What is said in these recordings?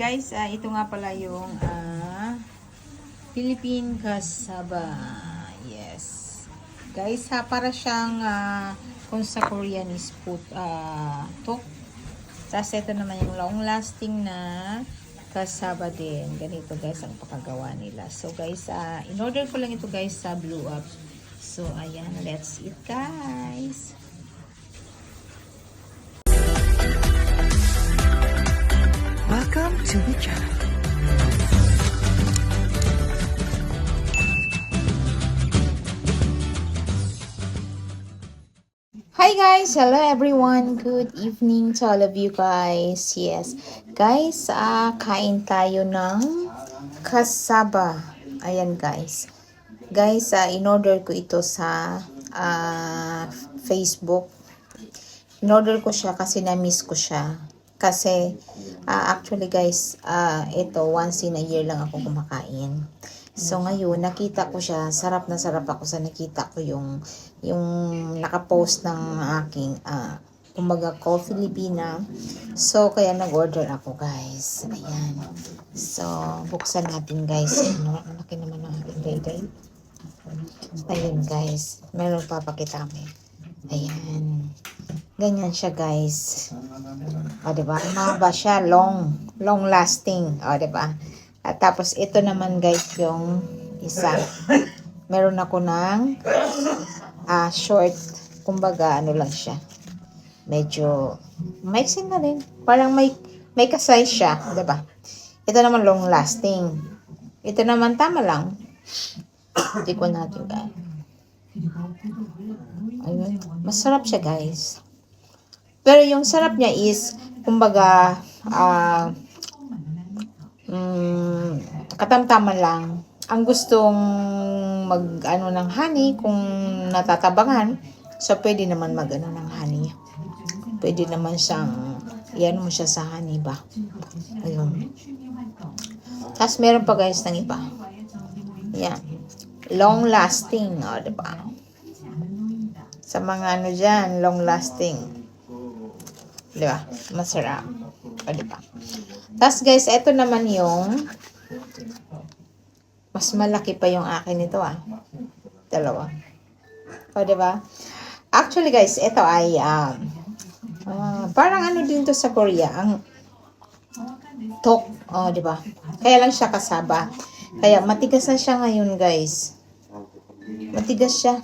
guys, ito nga pala yung Philippine cassava. Yes. Guys, para siyang kung sa Korean is tok. Tapos ito naman yung long lasting na cassava din. Ganito guys ang pakagawa nila. So guys, in order ko lang ito guys sa Blue Up. So ayan, let's eat guys. Welcome to the channel. Hi guys! Hello everyone! Good evening to all of you guys. Yes. Guys, kain tayo ng cassava. Ayan guys. Guys, in-order ko ito sa Facebook. In-order ko siya kasi na-miss ko siya. Kasi, actually guys, ito, once in a year lang ako kumakain. So, ngayon, nakita ko siya, sarap na sarap ako sa nakita ko yung nakapost ng aking, kumbaga, Coffee Filipina. So, kaya nag-order ako guys. Ayan. So, buksan natin guys. Ano, laki naman ng aking day. Ayun guys, meron papakita kami. Ayan. Ganyan siya guys. O diba? Mahaba siya, long lasting. O diba? At tapos ito naman guys yung isa. Meron ako ng short. Kumbaga ano lang siya. Medyo mixing na rin. Parang may ka-size siya. Diba? Ito naman long lasting. Ito naman tama lang. Tikwan natin guys. Ayun. Masarap siya guys. Pero yung sarap niya is, kumbaga, katamtaman lang. Ang gustong mag-ano ng honey, kung natatabangan, so pwede naman mag-ano ng honey. Pwede naman siyang, iyan mo siya sa honey ba? Ayun. Tapos meron pa guys ng iba. Yan. Long lasting, o diba? Sa mga ano dyan, long lasting. Diba? Masarap. O diba? Tapos guys, ito naman yung mas malaki pa yung akin ito dalawa. O diba? Actually guys, ito ay parang ano din to sa Korea. Ang tok. O diba? Kaya lang siya kasaba. Kaya matigas na siya ngayon guys. Matigas siya.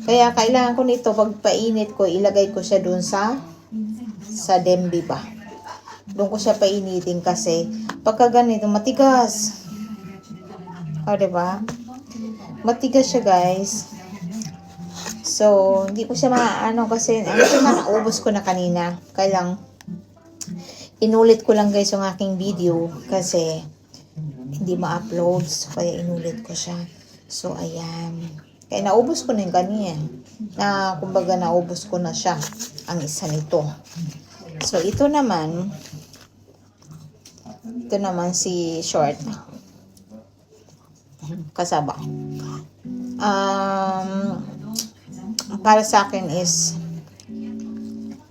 Kaya kailangan ko nito, pag painit ko, ilagay ko siya dun sa dembi ba. Doon ko siya painitin kasi pagka ganito, matigas. O, diba? Matigas siya, guys. So, hindi ko siya maano kasi, naubos ko na kanina. Kaya lang, inulit ko lang guys yung aking video kasi hindi ma-upload. So, kaya inulit ko siya. So, ayan. Kaya naubos ko na yung kanina. Kumbaga naubos ko na siya. Ang isa nito. So, ito naman si short. Kasaba. Para sa akin is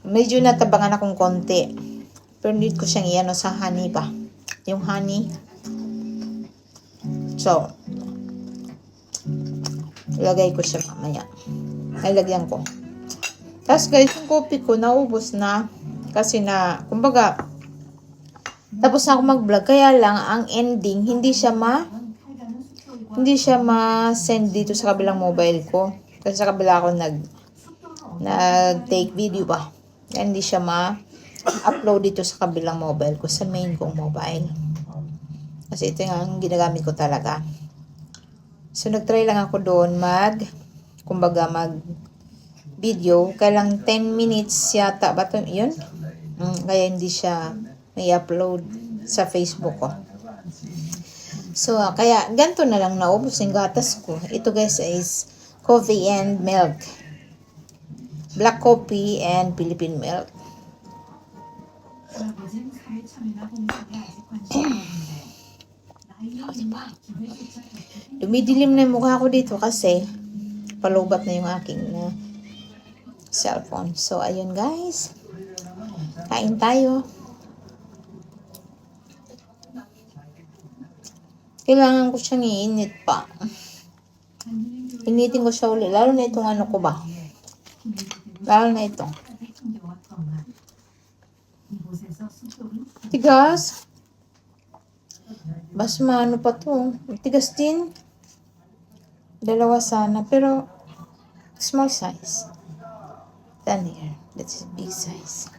medyo natabangan akong konti. Pero need ko siyang iano sa honey ba. Yung honey. So, ilagay ko siya mamaya. Nilagyan ko. Tapos guys, yung coffee ko, naubos na. Kasi kumbaga, tapos na ako mag-vlog. Kaya lang, ang ending, hindi siya ma-send dito sa kabilang mobile ko. Kasi sa kabila ako nag-take video ba. Hindi siya ma-upload dito sa kabilang mobile ko. Sa main kong mobile. Kasi ito yung ginagamit ko talaga. So, nag-try lang ako doon mag-video. Kaya lang 10 minutes yata. Ba ito? Yun? Kaya hindi siya may upload sa Facebook ko. So, kaya ganito na lang naubos yung gatas ko. Ito guys is coffee and milk. Black coffee and Philippine milk. Oh, diba? Dumidilim na yung mukha ko dito kasi palubat na yung aking cellphone. So, ayun guys. Kain tayo. Kailangan ko siyang iinit pa. Initin ko siya ulit. Lalo na itong ano ko ba? Lalo na ito. Tigas. Bas maano pa to. Tigas din. Dalawa sana. Pero, small size. Than here. That's big size.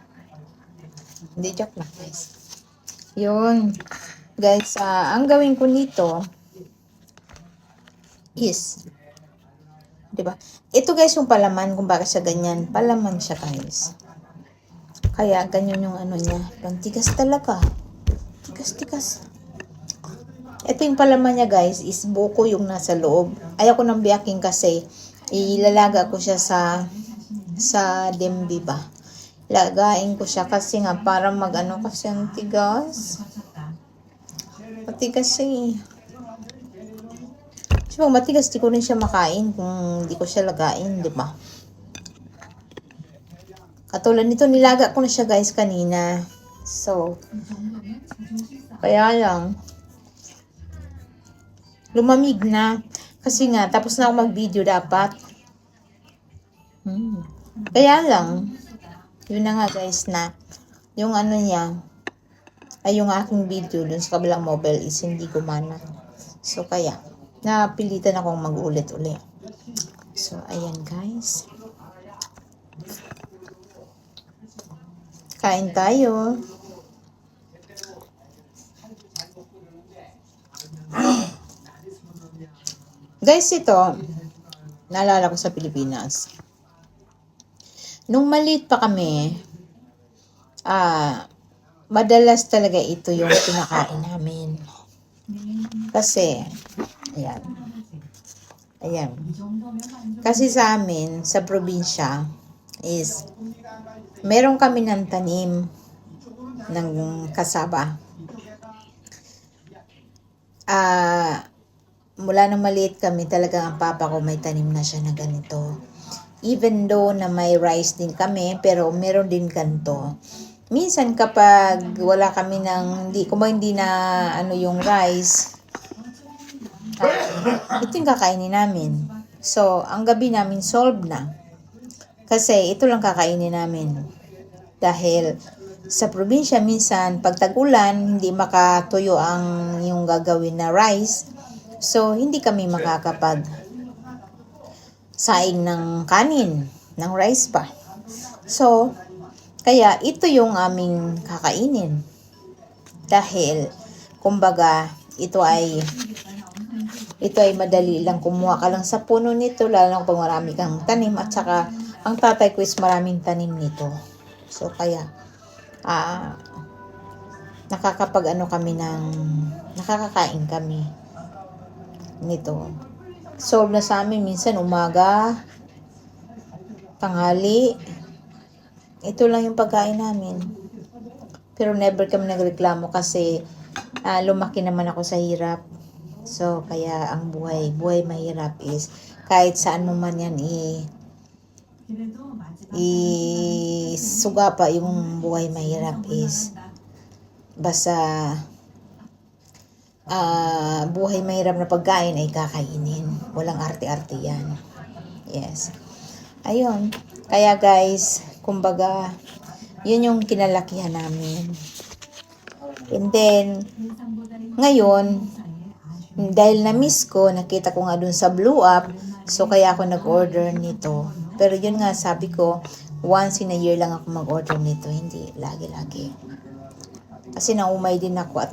Hindi, joke lang guys. Yun. Guys, ang gawin ko nito is, diba? Ito guys yung palaman kung bakit siya ganyan. Palaman siya guys. Kaya ganyan yung ano niya. Tigas talaga. Tigas. Ito yung palaman niya guys is buko yung nasa loob. Ayaw ko ng biyaking kasi ilalaga ko siya sa dembi ba. Lagain ko siya kasi nga para mag-ano kasi ang tigas. Matigas siya eh. Kasi pag matigas, di ko rin siya makain kung di ko siya lagain, di ba? Katulad nito, nilaga ko na siya guys kanina. So, kaya lang, lumamig na. Kasi nga, tapos na ako mag-video dapat. Kaya lang, yun na nga guys na, yung ano niya, ay yung aking video dun sa kabilang mobile is hindi gumana. So, kaya, napilitan akong mag-ulit-ulit. So, ayan guys. Kain tayo. Guys, ito, naalala ko sa Pilipinas. Nung maliit pa kami, madalas talaga ito yung pinakain namin. Kasi, ayan. Kasi sa amin, sa probinsya, is, meron kami ng tanim ng kasaba. Mula nung maliit kami, talagang ang papa ko may tanim na siya na ganito. Even though na may rice din kami, pero meron din ganito. Minsan kapag wala kami ng, hindi na ano yung rice, ito yung kakainin namin. So, ang gabi namin solved na. Kasi ito lang kakainin namin. Dahil sa probinsya minsan, pag tag-ulan, hindi makatuyo ang yung gagawin na rice. So, hindi kami makakapag saing ng kanin, ng rice pa. So, kaya ito yung aming kakainin. Dahil, kumbaga, ito ay madali lang. Kumuha ka lang sa puno nito, lalo pag marami kang tanim. At saka, ang tatay ko is maraming tanim nito. So, kaya, nakakakain kami nito. Solve na sa amin minsan umaga, tanghali. Ito lang yung pagkain namin. Pero never kami nagreklamo kasi lumaki naman ako sa hirap. So kaya ang buhay mahirap is kahit saan mo man yan suga pa yung buhay mahirap is basta buhay mahirap na pagkain ay kakainin. Walang arte-arte yan. Yes. Ayun. Kaya guys, kumbaga, yun yung kinalakihan namin. And then, ngayon, dahil na-miss ko, nakita ko nga dun sa Blue Up, so kaya ako nag-order nito. Pero yun nga, sabi ko, once in a year lang ako mag-order nito. Hindi, lagi-lagi. Kasi naumay din ako at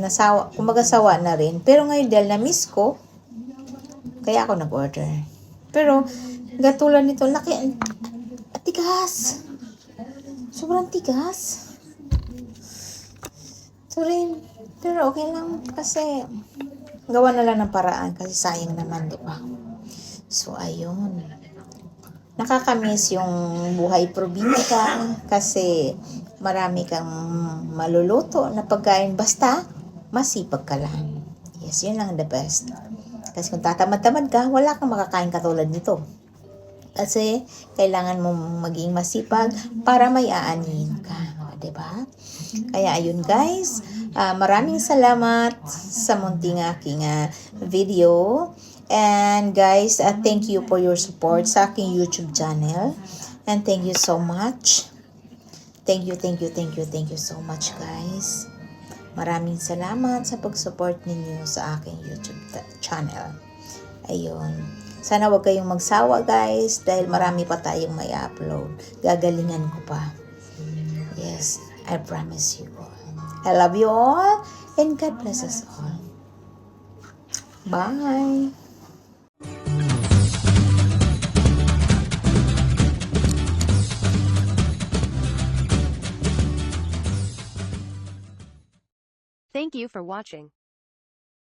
kumbaga sawa na rin. Pero ngayon dahil na-miss ko, kaya ako nag-order. Pero, katulad nito, laki, tigas. Sobrang tigas. So rin, pero okay lang kasi gawa na lang ng paraan kasi sayang naman, di ba? So, ayun. Nakakamiss yung buhay probinsya kasi marami kang maluluto na pagkain basta masipag ka lang. Yes, yun lang the best. Kasi kung tatamad-tamad ka, wala kang makakain katulad nito. Kasi kailangan mong maging masipag para may aanin ka. Diba? Kaya ayun guys, Maraming salamat sa munting aking video. And guys, thank you for your support sa aking YouTube channel. And thank you so much. Thank you so much guys. Maraming salamat sa pag-support ninyo sa aking YouTube channel. Ayun. Sana wag kayong magsawa guys dahil marami pa tayong may upload. Gagalingan ko pa. Yes, I promise you all. I love you all and God bless us all. Bye! Thank you for watching.